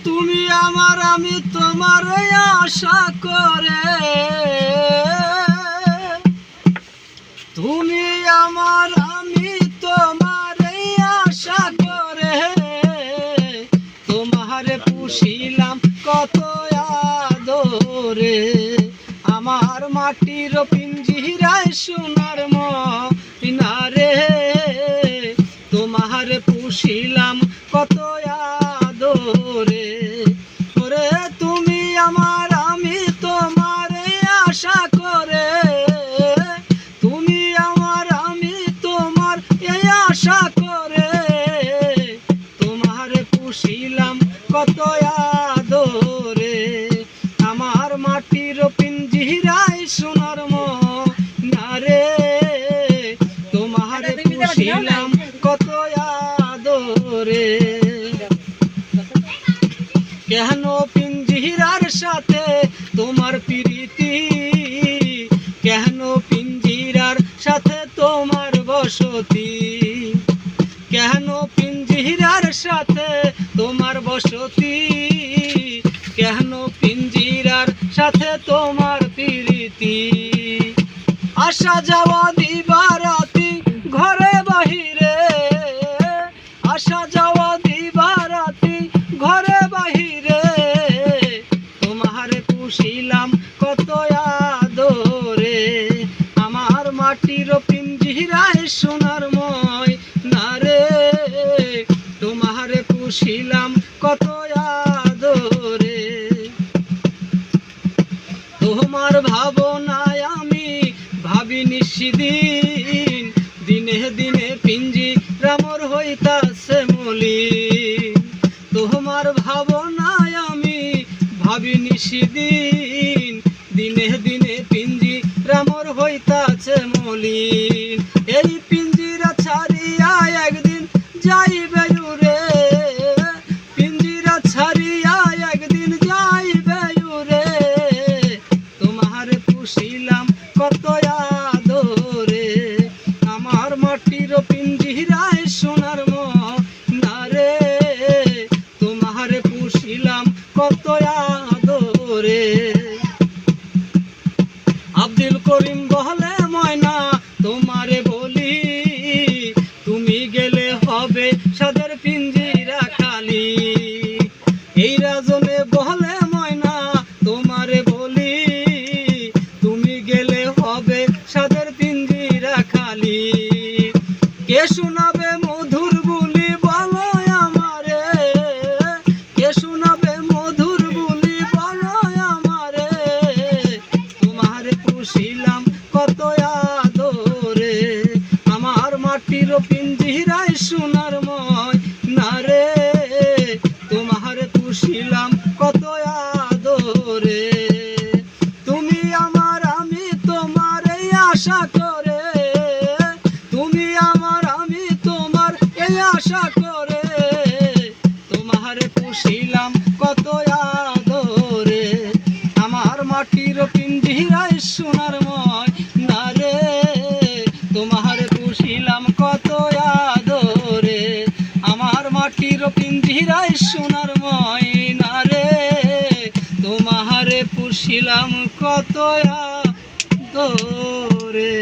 তুমি আমার আমি তোমার আশা করে, তুমি আমার আমি তোমার আশা করে, তোমারে পুষিলাম কত আদরে। আমার মাটির পিঞ্জিরায় সোনার ময়নারে, তোমারে পুষিলাম কত আদরে। ওরে তুমি আমার আমি তোমার আশা করে, তুমি আমার আমি তোমার এই আশা করে, তোমারে পুষিলাম কত আদরে। আমার মাটির পিঞ্জিরায় সোনার ময়নারে, তোমারে পুষিলাম কত আদরে। কেন পিঞ্জিরার সাথে তোমার প্রীতি, কেন পিঞ্জিরার সাথে তোমার বসতি, কেন পিঞ্জিরার সাথে তোমার বসতি, কেন পিঞ্জিরার সাথে তোমার প্রীতি। আসা যাওয়া দিবারাতি ঘরে বাহিরে, আসা যাওয়া দিবারাতি ঘরে বাহিরে, তোমারে পুষিলাম কত আদরে। আমার মাটির পিঞ্জিরায় সোনার ময়নারে, তোমারে পুষিলাম কত আদরে। তোমার ভাবনায় আমি ভাবি নিশিদিন, দিনে দিনে পিঞ্জিরা মোর হইতাছে মলিন। তোমার ভাবনায় আমি ভাবি নিশিদিন, দিনে দিনে পিঞ্জিরা মোর হইতাছে মলিন। এই পিঞ্জিরা ছাড়িয়া একদিন যাইবে উড়ে, পিঞ্জিরা ছাড়িয়া একদিন যাইবে উড়ে, তোমারে পুষিলাম কত আদরে। আমার মাটির পিঞ্জিরায় সোনার ময়নারে, তোমারে পুষিলাম কত আদরে। আব্দুল করিম বলে ময়না তোমারে বলি, তুমি গেলে হবে সাদের পিঞ্জিরা খালি। এই রাজনে বলে ময়না তোমারে বলি, তুমি গেলে হবে সাদের পিঞ্জিরা খালি। কে শোনাবে মধুর বুলি বলো আমারে, কে শোনাবে মধুর বুলি বলো আমারে, তোমারে পুষিলাম কত আদরে। আমার মাটির পিঞ্জিরায় সোনার ময়নারে, তোমারে পুষিলাম কত আদরে। তুমি আমার আমি তোমার এই আশা করে, তুমি আমার আমি তোমার এই আশা করে, তোমারে পুষিলাম কত আদরে। আমার মাটির পিঞ্জিরায় সোনার ময়নারে, তোমারে পুষিলাম কত আদরে। আমার মাটির পিঞ্জিরায় সোনার ময়নারে, তোমারে পুষিলাম কত আদরে।